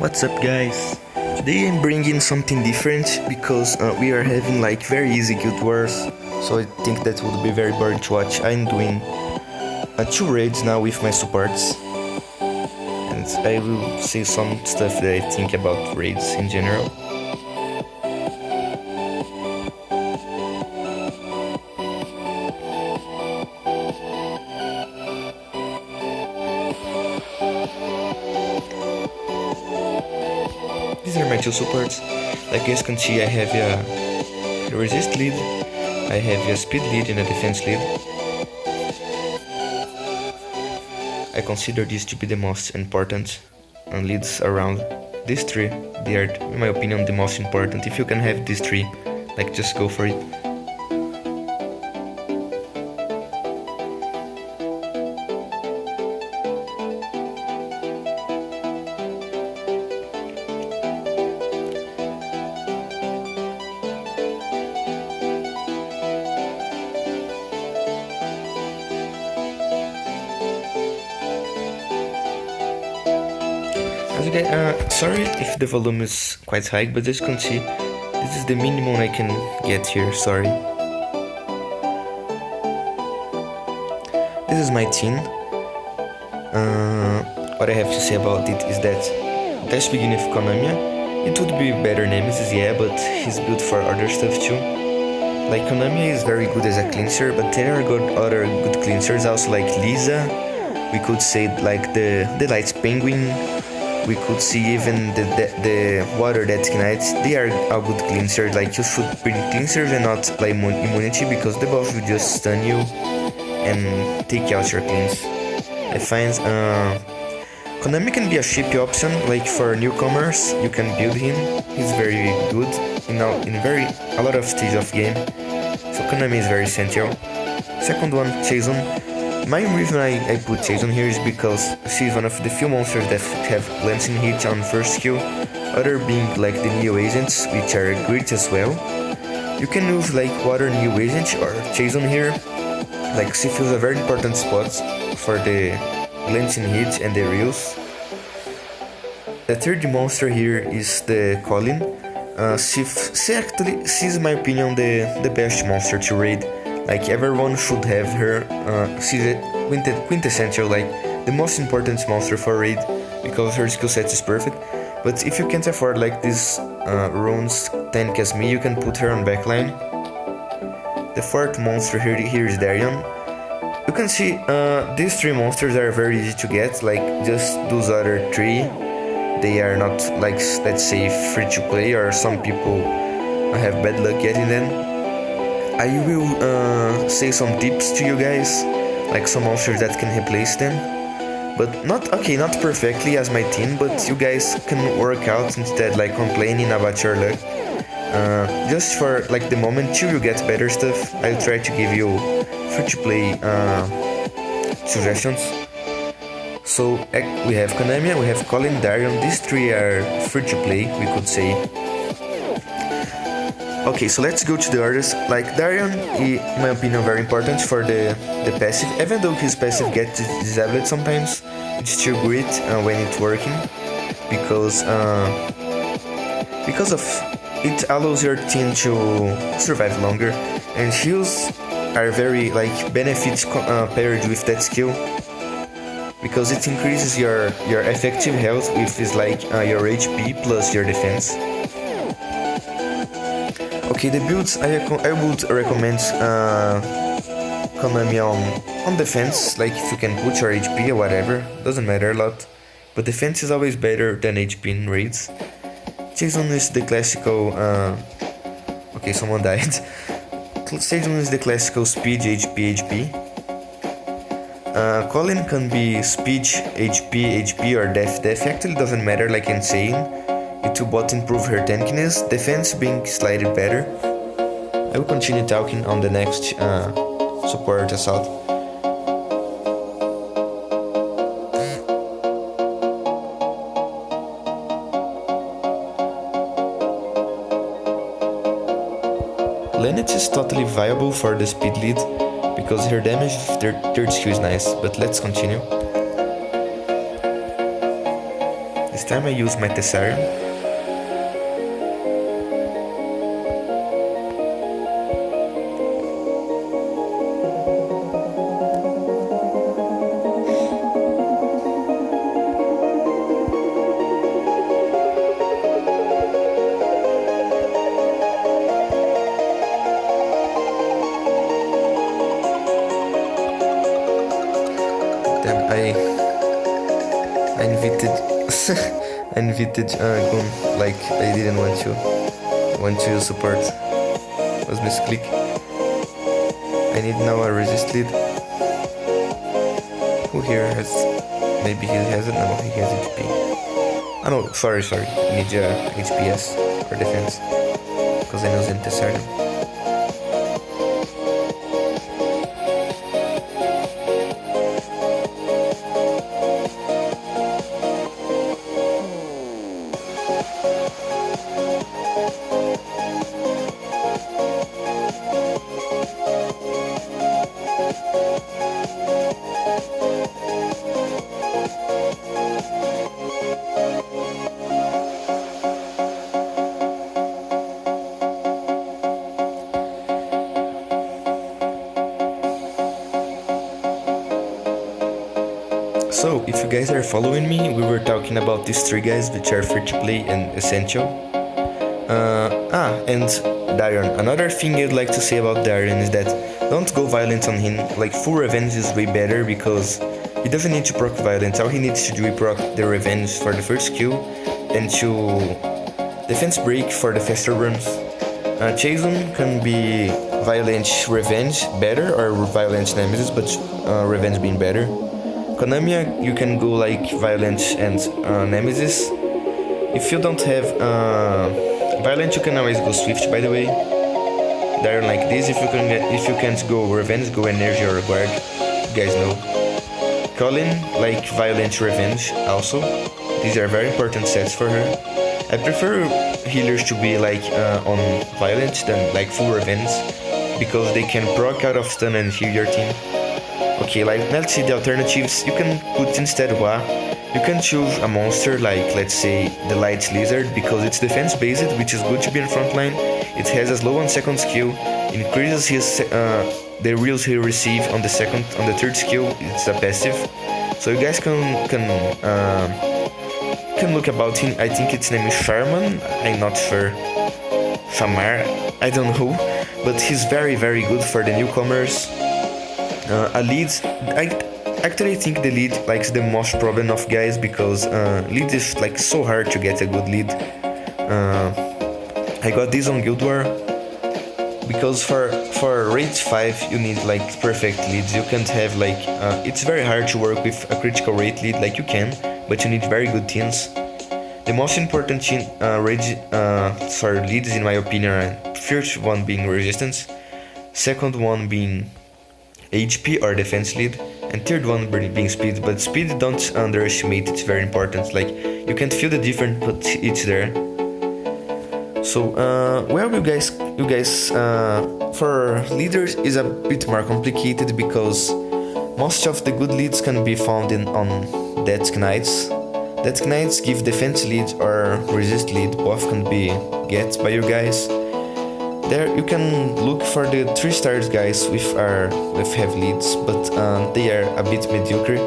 What's up, guys? Today I'm bringing something different because we are having like very easy guild wars, so I think that would be very boring to watch. I'm doing 2 raids now with my supports, and I will say some stuff that I think about raids in general. These are my 2 supports. Like you guys can see, I have a resist lead, I have a speed lead and a defense lead. I consider these to be the most important leads around. These 3, they are, in my opinion, the most important. If you can have these 3, like, just go for it. Sorry if the volume is quite high, but as you can see, this is the minimum I can get here, sorry. This is my team. What I have to say about it is that let's begin with Konami. It would be better Nemesis, yeah, but he's built for other stuff too. Like, Konami is very good as a cleanser, but there are other good cleansers also, like Lisa. We could say like the Light Penguin. We could see even the Water That Ignites. They are a good cleanser. Like, you should bring cleansers and not like immunity, because the buff will just stun you and take out your cleans. I find Konami can be a cheap option, like for newcomers. You can build him. He's very good in a lot of stages of game. So Konami is very essential. Second one, Jason. My reason I put Jason here is because she's one of the few monsters that have glancing hit on first kill, other being like the Neo Agents, which are great as well. You can use like Water Neo Agent or Jason here, like she fills a very important spot for the glancing hit and the reels. The third monster here is the Colin. She's in my opinion the best monster to raid. Like, everyone should have her. She's a quintessential, like the most important monster for raid, because her skill set is perfect. But if you can't afford like this runes tank as me, you can put her on backline. The fourth monster here is Darion. You can see these 3 monsters are very easy to get. Like, just those other 3, they are not, like, let's say, free to play, or some people have bad luck getting them. I will say some tips to you guys, like some monsters that can replace them, but not perfectly as my team, but you guys can work out instead, like complaining about your luck. Just for like the moment till you get better stuff, I'll try to give you free to play suggestions. So we have Konami, we have Colin, Darion. These 3 are free to play, we could say. Okay, so let's go to the others. Like, Darion, in my opinion, very important for the passive. Even though his passive gets disabled sometimes, it's still great when it's working, because of it allows your team to survive longer, and heals are very like benefits paired with that skill, because it increases your effective health with is like your HP plus your defense. Okay, the builds I would recommend Konami on defense, like if you can put your HP or whatever, doesn't matter a lot, but defense is always better than HP in raids. Jason is the classical, okay, someone died. Jason is the classical speed, HP. Colin can be speed, HP or death. Actually doesn't matter, like I'm saying. It will both improve her tankiness, defense being slightly better. I will continue talking on the next support assault. Lenneth is totally viable for the speed lead, because her damage with third skill is nice, but let's continue. This time I use my Tessarium. I invited I invited Gun like I didn't want to support. Was misclick. I need now a resist lead. Who here has, maybe he has it? No, he has HP. Oh no, sorry. I need HPS for defense. Because I know Zentesarium. So, if you guys are following me, we were talking about these three guys which are free to play and essential. And Darion. Another thing I'd like to say about Darion is that don't go violent on him. Like, full revenge is way better because he doesn't need to proc violence. All he needs to do is proc the revenge for the first skill and to defense break for the faster runs. Chasen can be violent revenge better or violent nemesis, but revenge being better. Konami, you can go like violent and nemesis. If you don't have violent, you can always go swift. By the way, they're like this. If you can't go revenge, go energy or guard. You guys know. Colin like violent revenge also. These are very important sets for her. I prefer healers to be like on violent than like full revenge because they can proc out of stun and heal your team. Okay, like let's see the alternatives. You can put instead Hua. You can choose a monster like, let's say, the Light Lizard because it's defense based, which is good to be in front line. It has a slow on second skill, increases his the reels he receive on the third skill. It's a passive, so you guys can look about him. I think its name is Sharman. I'm not sure. Shamar. I don't know, but he's very good for the newcomers. A lead, I actually think the lead like is the most problem of guys because lead is like so hard to get a good lead. I got this on Guild War because for rate 5 you need like perfect leads. You can't have like it's very hard to work with a critical rate lead, like you can, but you need very good teams. The most important leads in my opinion are first one being resistance, second one being HP or defense lead, and third one being speed. But speed, don't underestimate, it's very important. Like, you can't feel the difference, but it's there. So well, you guys for leaders is a bit more complicated because most of the good leads can be found on Death Knights. Death Knights give defense lead or resist lead, both can be get by you guys. There you can look for the 3 stars guys with heavy leads, but they are a bit mediocre.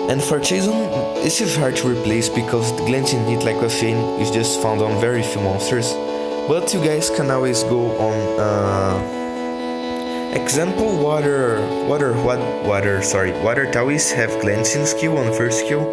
And for Chasen, this is hard to replace because the glancing hit, like I was saying, is just found on very few monsters. But you guys can always go on example water Taoist have glancing skill on first skill.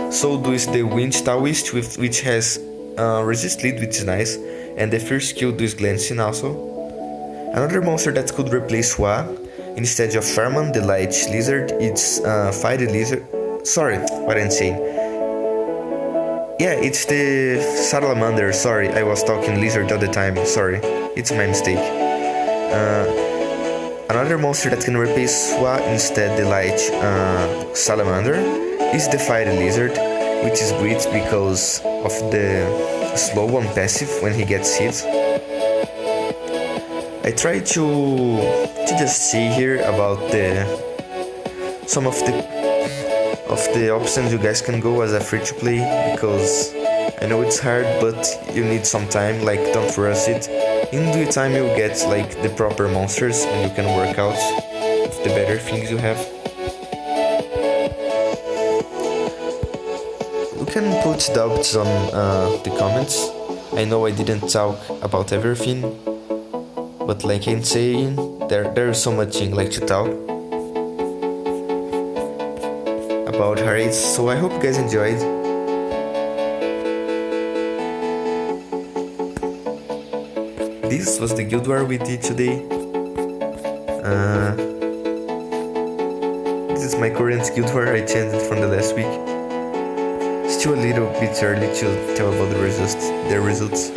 So does the wind Taoist which has resist lead, which is nice. And the first skill does glancing also. Another monster that could replace Hua instead of Sharman, the Light Lizard, it's Fire Lizard. Sorry, what I'm saying. Yeah, it's the Salamander. Sorry, I was talking lizard all the time. Sorry, it's my mistake. Another monster that can replace Hua instead the Light Salamander is the Fire Lizard, which is great because of the slow one passive when he gets hit. I try to just see here about some of the of the options you guys can go as a free to play, because I know it's hard, but you need some time. Like, don't rush it. In due time you'll get like the proper monsters and you can work out with the better things you have. You can put doubts on the comments. I know I didn't talk about everything, but like I'm saying, there's so much thing like to talk about raids, so I hope you guys enjoyed. This was the guild war we did today. This is my current guild war. I changed it from the last week. Still a little bit early to tell about the results.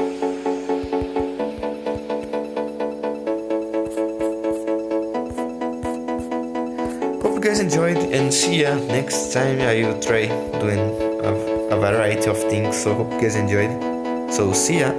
Hope you guys enjoyed, and see ya next time. I will try doing a variety of things, so hope you guys enjoyed. So see ya.